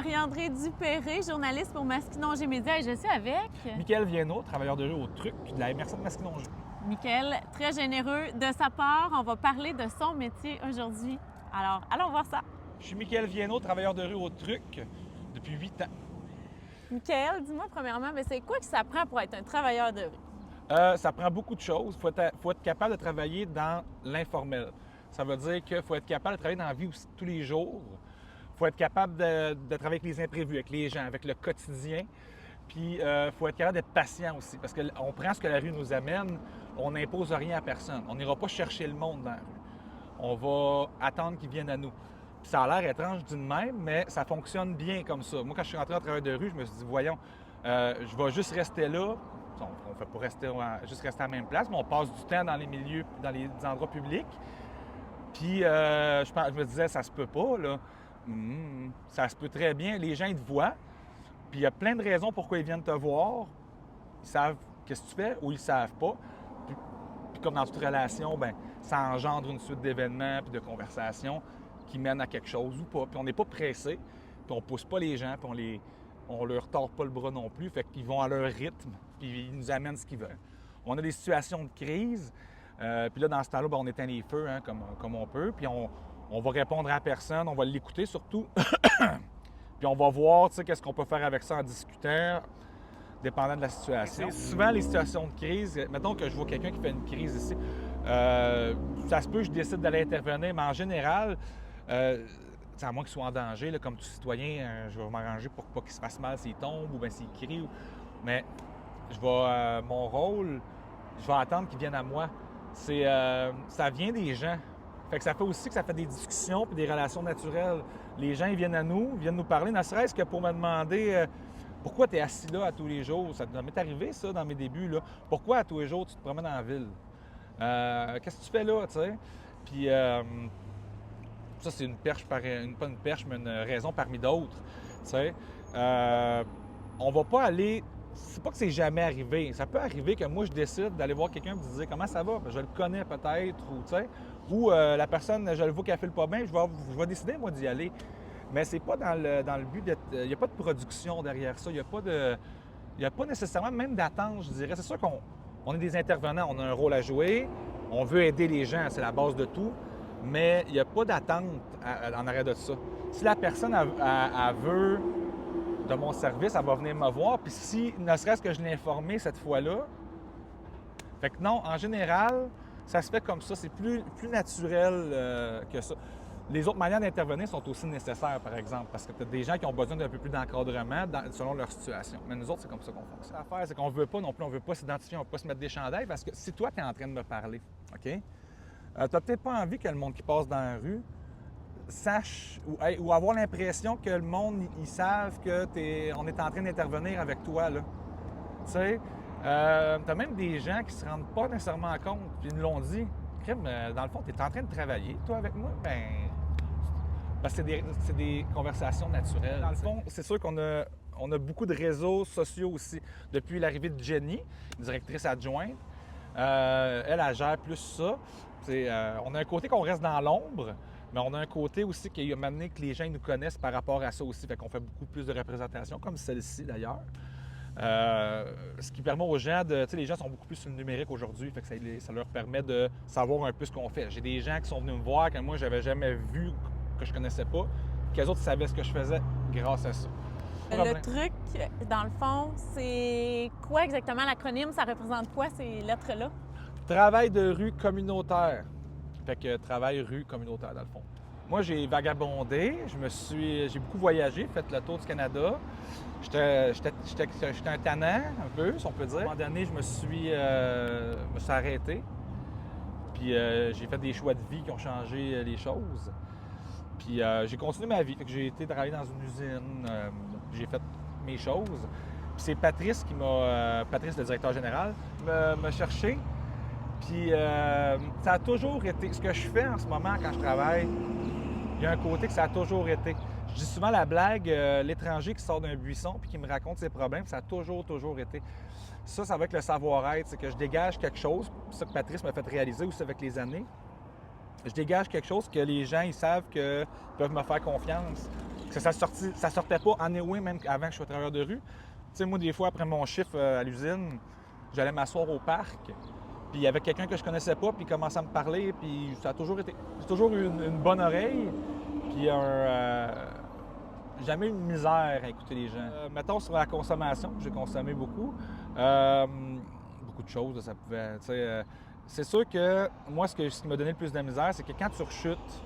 Marie-André Dupéré, journaliste pour Masquinongé Média, et je suis avec... Mickaël Viano, travailleur de rue au Truc de la MRC de Masquinongé. Mickaël, très généreux de sa part. On va parler de son métier aujourd'hui. Alors, allons voir ça. Je suis Mickaël Viano, travailleur de rue au Truc depuis 8 ans. Mickaël, dis-moi premièrement, mais c'est quoi que ça prend pour être un travailleur de rue? Ça prend beaucoup de choses. Il faut être capable de travailler dans l'informel. Ça veut dire qu'il faut être capable de travailler dans la vie aussi, tous les jours. Il faut être capable de travailler avec les imprévus, avec les gens, avec le quotidien. Puis il faut être capable d'être patient aussi, parce qu'on prend ce que la rue nous amène, on n'impose rien à personne. On n'ira pas chercher le monde dans la rue. On va attendre qu'ils viennent à nous. Puis ça a l'air étrange d'une même, mais ça fonctionne bien comme ça. Moi, quand je suis rentré en travail de rue, je me suis dit, voyons, je vais juste rester là. On ne fait pas juste rester à la même place, mais on passe du temps dans les milieux, dans les endroits publics. Puis je me disais, ça se peut pas, là. Ça se peut très bien. Les gens, ils te voient. Puis il y a plein de raisons pourquoi ils viennent te voir. Ils savent qu'est-ce que tu fais ou ils ne savent pas. Puis comme dans toute relation, bien, ça engendre une suite d'événements puis de conversations qui mènent à quelque chose ou pas. Puis on n'est pas pressé, puis on ne pousse pas les gens, puis on leur tord pas le bras non plus. Fait qu'ils vont à leur rythme, puis ils nous amènent ce qu'ils veulent. On a des situations de crise. Puis là, dans ce temps-là, bien, on éteint les feux hein, comme on peut. Puis on va répondre à la personne, on va l'écouter surtout. Puis on va voir, tu sais, qu'est-ce qu'on peut faire avec ça en discutant, dépendant de la situation. Souvent, les situations de crise, mettons que je vois quelqu'un qui fait une crise ici, ça se peut que je décide d'aller intervenir, mais en général, à moins qu'il soit en danger, là, comme tout citoyen, je vais m'arranger pour pas qu'il se fasse mal s'il tombe ou bien s'il crie. Mais mon rôle, je vais attendre qu'il vienne à moi. Ça vient des gens. Fait que ça fait aussi que ça fait des discussions puis des relations naturelles. Les gens, ils viennent à nous, viennent nous parler, ne serait-ce que pour me demander pourquoi tu es assis là à tous les jours. Ça m'est arrivé, ça, dans mes débuts. Là. Pourquoi à tous les jours tu te promènes dans la ville? Qu'est-ce que tu fais là, tu sais? Puis ça, c'est une perche, pas une perche, mais une raison parmi d'autres, tu sais. On va pas aller... C'est pas que c'est jamais arrivé. Ça peut arriver que moi, je décide d'aller voir quelqu'un et de dire comment ça va. Je le connais peut-être, ou tu sais. Ou la personne, je le vois qu'elle file pas bien, je vais décider, moi, d'y aller. Mais c'est pas dans le but d'être... Il n'y a pas de production derrière ça. Il n'y a pas nécessairement même d'attente, je dirais. C'est sûr qu'on est des intervenants, on a un rôle à jouer. On veut aider les gens, c'est la base de tout. Mais il n'y a pas d'attente en arrière de ça. Si la personne, elle veut de mon service, elle va venir me voir. Puis si, ne serait-ce que je l'ai informé cette fois-là... Fait que non, en général... Ça se fait comme ça, c'est plus naturel que ça. Les autres manières d'intervenir sont aussi nécessaires, par exemple, parce que tu as des gens qui ont besoin d'un peu plus d'encadrement selon leur situation. Mais nous autres, c'est comme ça qu'on fonctionne. L'affaire, c'est qu'on ne veut pas non plus, on ne veut pas s'identifier, on ne veut pas se mettre des chandails, parce que si toi, tu es en train de me parler, OK? Tu n'as peut-être pas envie que le monde qui passe dans la rue sache ou avoir l'impression que le monde, ils savent qu'on est en train d'intervenir avec toi, là. Tu sais? T'as même des gens qui se rendent pas nécessairement compte, puis ils nous l'ont dit. Crème, dans le fond, tu es en train de travailler, toi, avec moi? Ben, parce que c'est des conversations naturelles. Dans le fond, c'est sûr qu'on a beaucoup de réseaux sociaux aussi. Depuis l'arrivée de Jenny, directrice adjointe, elle gère plus ça. On a un côté qu'on reste dans l'ombre, mais on a un côté aussi qui a amené que les gens nous connaissent par rapport à ça aussi. Fait qu'on fait beaucoup plus de représentations, comme celle-ci d'ailleurs. Ce qui permet aux gens de... Tu sais, les gens sont beaucoup plus sur le numérique aujourd'hui, fait que ça leur permet de savoir un peu ce qu'on fait. J'ai des gens qui sont venus me voir que moi, j'avais jamais vu, que je connaissais pas, puis qu'eux autres savaient ce que je faisais grâce à ça. Le truc, dans le fond, c'est quoi exactement l'acronyme? Ça représente quoi, ces lettres-là? Travail de rue communautaire. Fait que travail rue communautaire, dans le fond. Moi, j'ai vagabondé, j'ai beaucoup voyagé, fait le tour du Canada. J'étais un tannant, un peu, si on peut dire. À un moment donné, je me suis arrêté. Puis j'ai fait des choix de vie qui ont changé les choses. Puis j'ai continué ma vie. Fait que j'ai été travailler dans une usine. J'ai fait mes choses. Puis c'est Patrice Patrice, le directeur général, m'a cherché. Puis ça a toujours été... Ce que je fais en ce moment quand je travaille, il y a un côté que ça a toujours été. Je dis souvent la blague, l'étranger qui sort d'un buisson puis qui me raconte ses problèmes, ça a toujours été. Ça va avec le savoir-être, c'est que je dégage quelque chose, c'est ça que Patrice m'a fait réaliser aussi avec les années. Je dégage quelque chose que les gens, ils savent qu'ils peuvent me faire confiance. Parce que ça sortait pas anyway, même avant que je sois travailleur de rue. Tu sais, moi, des fois, après mon chiffre à l'usine, j'allais m'asseoir au parc, puis il y avait quelqu'un que je connaissais pas, puis il commençait à me parler, puis ça a toujours été... J'ai toujours eu une bonne oreille, puis jamais eu de misère à écouter les gens. Mettons sur la consommation, j'ai consommé beaucoup. Beaucoup de choses, ça pouvait... c'est sûr que moi, ce qui m'a donné le plus de misère, c'est que quand tu rechutes,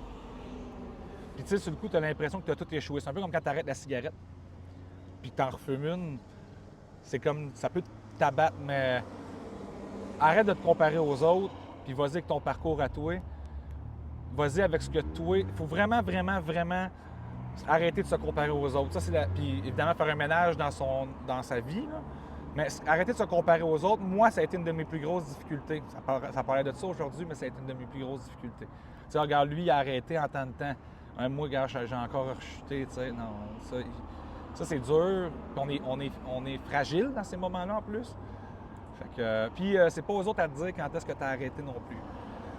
puis tu sais, sur le coup, tu as l'impression que tu as tout échoué. C'est un peu comme quand tu arrêtes la cigarette, puis que tu en refumes une. C'est comme, ça peut t'abattre, mais arrête de te comparer aux autres, puis vas-y avec ton parcours à toi. Vas-y avec ce que toi... Il faut vraiment, vraiment, vraiment arrêter de se comparer aux autres. Ça, Puis évidemment, faire un ménage dans sa vie, là. Mais arrêter de se comparer aux autres, moi, ça a été une de mes plus grosses difficultés. Ça parlait de ça aujourd'hui, mais ça a été une de mes plus grosses difficultés. Tu sais, regarde, lui, il a arrêté en temps de temps. Moi, regarde, j'ai encore rechuté, tu sais. Non, ça c'est dur. Puis on est fragile dans ces moments-là, en plus. Fait que, puis c'est pas aux autres à te dire quand est-ce que tu as arrêté non plus.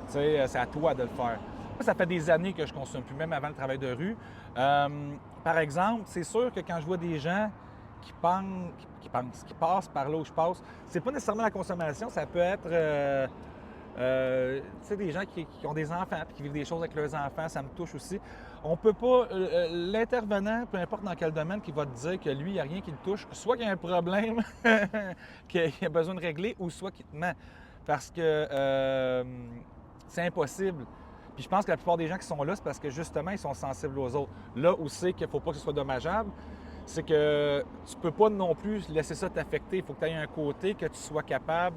Tu sais, c'est à toi de le faire. Ça fait des années que je ne consomme plus, même avant le travail de rue. Par exemple, c'est sûr que quand je vois des gens qui passent par là où je passe, c'est pas nécessairement la consommation, ça peut être tu sais, des gens qui ont des enfants et qui vivent des choses avec leurs enfants, ça me touche aussi. On peut pas, l'intervenant, peu importe dans quel domaine, qui va te dire que lui, il n'y a rien qui le touche, soit qu'il y a un problème qu'il a besoin de régler, ou soit qu'il te ment. Parce que c'est impossible. Puis je pense que la plupart des gens qui sont là, c'est parce que justement, ils sont sensibles aux autres. Là où c'est qu'il ne faut pas que ce soit dommageable, c'est que tu ne peux pas non plus laisser ça t'affecter. Il faut que tu aies un côté que tu sois capable,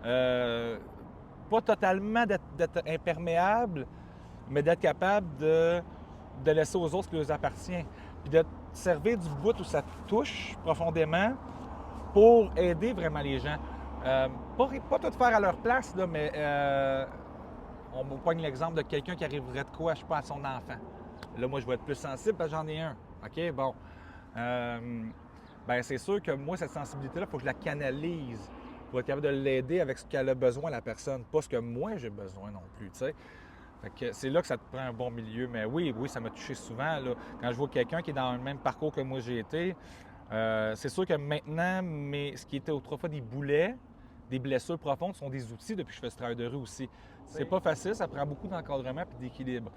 pas totalement d'être imperméable, mais d'être capable de laisser aux autres ce qui leur appartient. Puis de te servir du bout où ça te touche profondément pour aider vraiment les gens. Pas tout faire à leur place, là, mais on me pogne l'exemple de quelqu'un qui arriverait de quoi, je sais pas, à son enfant. Là, moi, je vais être plus sensible parce que j'en ai un. OK, bon. Bien, c'est sûr que moi, cette sensibilité-là, il faut que je la canalise pour être capable de l'aider avec ce qu'elle a besoin, la personne, pas ce que moi, j'ai besoin non plus, tu sais. Fait que c'est là que ça te prend un bon milieu. Mais oui, ça m'a touché souvent, là. Quand je vois quelqu'un qui est dans le même parcours que moi j'ai été, c'est sûr que maintenant, ce qui était autrefois des boulets, des blessures profondes, sont des outils depuis que je fais ce travail de rue aussi. C'est pas facile, ça prend beaucoup d'encadrement et d'équilibre.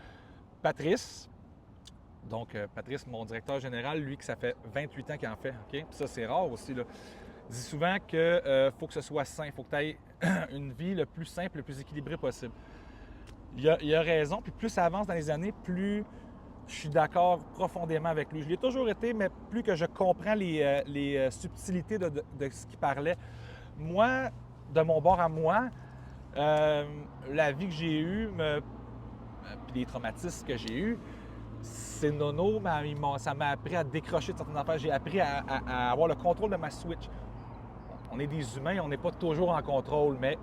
Patrice, Patrice, mon directeur général, lui, que ça fait 28 ans qu'il en fait, OK? Puis ça, c'est rare aussi, là. Dit souvent qu'il faut que ce soit sain, il faut que tu aies une vie le plus simple, le plus équilibrée possible. Il a raison, puis plus ça avance dans les années, plus je suis d'accord profondément avec lui. Je l'ai toujours été, mais plus que je comprends les subtilités de ce qu'il parlait. Moi, de mon bord à moi, la vie que j'ai eue, puis les traumatismes que j'ai eus, c'est nono, ça m'a appris à décrocher de certaines affaires. J'ai appris à avoir le contrôle de ma switch. On est des humains, on n'est pas toujours en contrôle, mais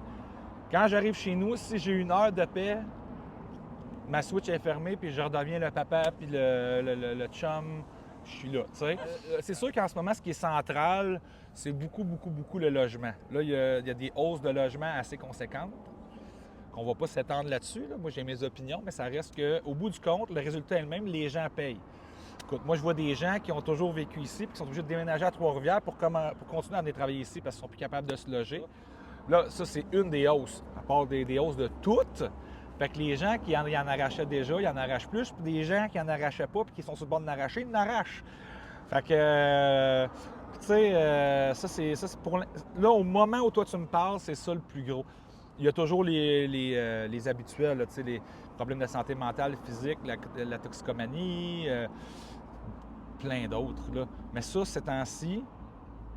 quand j'arrive chez nous, si j'ai une heure de paix, ma switch est fermée, puis je redeviens le papa, puis le chum, je suis là, tu sais. C'est sûr qu'en ce moment, ce qui est central, c'est beaucoup le logement. Là, il y a des hausses de logement assez conséquentes, qu'on ne va pas s'étendre là-dessus. Là. Moi, j'ai mes opinions, mais ça reste qu'au bout du compte, le résultat est le même, les gens payent. Écoute, moi, je vois des gens qui ont toujours vécu ici, puis qui sont obligés de déménager à Trois-Rivières pour continuer à venir travailler ici parce qu'ils sont plus capables de se loger. Là, ça, c'est une des hausses, à part des hausses de toutes. Fait que les gens qui en arrachaient déjà, ils en arrachent plus, puis des gens qui en arrachaient pas, puis qui sont sur le bord de n'arracher, ils n'arrachent. Fait que, tu sais, ça, c'est pour... Là, au moment où toi, tu me parles, c'est ça le plus gros. Il y a toujours les habituels, là, tu sais, les problèmes de santé mentale, physique, la toxicomanie, plein d'autres, là. Mais ça, ces temps-ci,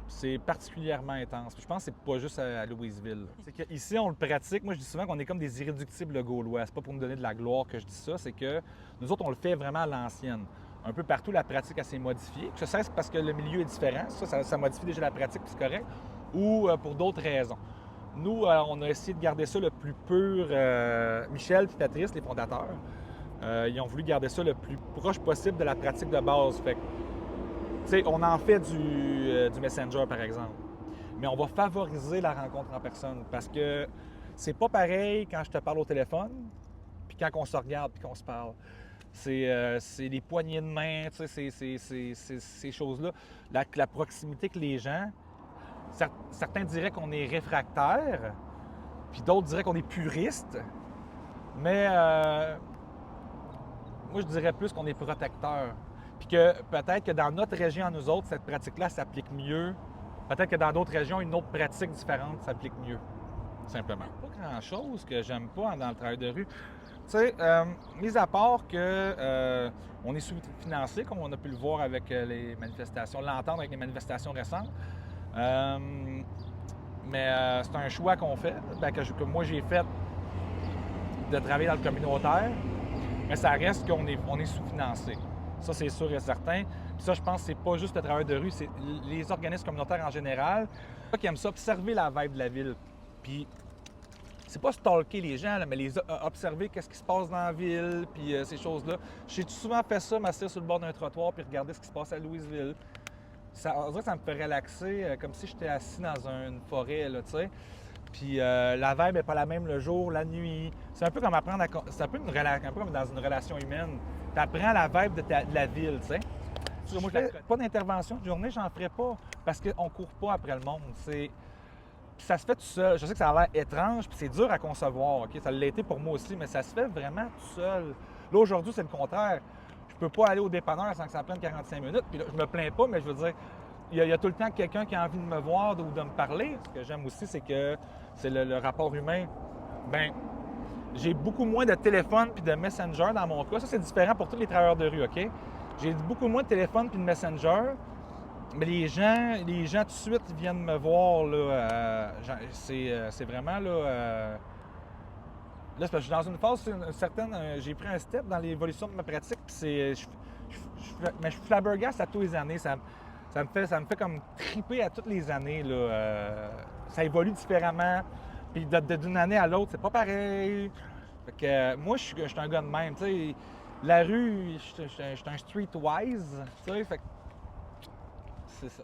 c'est particulièrement intense. Puis je pense que c'est pas juste à Louisville. C'est qu'ici, on le pratique. Moi, je dis souvent qu'on est comme des irréductibles gaulois. C'est pas pour nous donner de la gloire que je dis ça, c'est que nous autres, on le fait vraiment à l'ancienne. Un peu partout, la pratique, elle s'est modifiée. Que ce soit parce que le milieu est différent, ça modifie déjà la pratique, puis c'est correct, ou pour d'autres raisons. Nous, on a essayé de garder ça le plus pur. Michel et Patrice, les fondateurs, ils ont voulu garder ça le plus proche possible de la pratique de base. Fait que, tu sais, on en fait du Messenger, par exemple. Mais on va favoriser la rencontre en personne parce que c'est pas pareil quand je te parle au téléphone puis quand on se regarde puis qu'on se parle. c'est les poignées de main, tu sais, ces choses-là. La proximité que les gens, certains diraient qu'on est réfractaire, puis d'autres diraient qu'on est puriste, mais moi, je dirais plus qu'on est protecteur. Puis que peut-être que dans notre région, à nous autres, cette pratique-là s'applique mieux. Peut-être que dans d'autres régions, une autre pratique différente s'applique mieux, simplement. Pas grand-chose que j'aime pas dans le travail de rue. Tu sais, mis à part que on est sous-financé, comme on a pu le voir avec les manifestations, l'entendre avec les manifestations récentes. Mais c'est un choix qu'on fait, que moi j'ai fait de travailler dans le communautaire, mais ça reste qu'on est sous-financé. Ça, c'est sûr et certain. Puis ça, je pense que c'est pas juste le travail de rue, c'est les organismes communautaires en général qui aiment ça, observer la vibe de la ville. Puis c'est pas stalker les gens, là, mais observer qu'est-ce qui se passe dans la ville, puis ces choses-là. J'ai souvent fait ça, m'asseoir sur le bord d'un trottoir puis regarder ce qui se passe à Louisville. On dirait que ça me fait relaxer, comme si j'étais assis dans une forêt, là, tu sais. Puis la vibe n'est pas la même le jour, la nuit. C'est un peu comme apprendre à... C'est un peu comme dans une relation humaine. Tu apprends la vibe de la ville, tu sais. Moi, je fais pas d'intervention de journée, j'en ferais pas, parce qu'on court pas après le monde. Puis ça se fait tout seul. Je sais que ça a l'air étrange, puis c'est dur à concevoir, OK? Ça l'a été pour moi aussi, mais ça se fait vraiment tout seul. Là, aujourd'hui, c'est le contraire. Je peux pas aller au dépanneur sans que ça prenne 45 minutes. Puis là, je me plains pas, mais je veux dire, il y a tout le temps quelqu'un qui a envie de me voir ou de me parler. Ce que j'aime aussi, c'est que c'est le rapport humain. Bien, j'ai beaucoup moins de téléphone puis de messenger dans mon cas. Ça, c'est différent pour tous les travailleurs de rue, OK? J'ai beaucoup moins de téléphone puis de messenger. Mais les gens tout de suite viennent me voir, là. C'est vraiment, là... Là, c'est parce que je suis dans une phase certaine. J'ai pris un step dans l'évolution de ma pratique, puis mais je suis flabbergaste à tous les années. Ça me fait comme triper à toutes les années, là. Ça évolue différemment. Puis d'une année à l'autre, c'est pas pareil. Fait que moi, je suis un gars de même. Tu sais, la rue, je suis un streetwise. Tu sais, fait que c'est ça.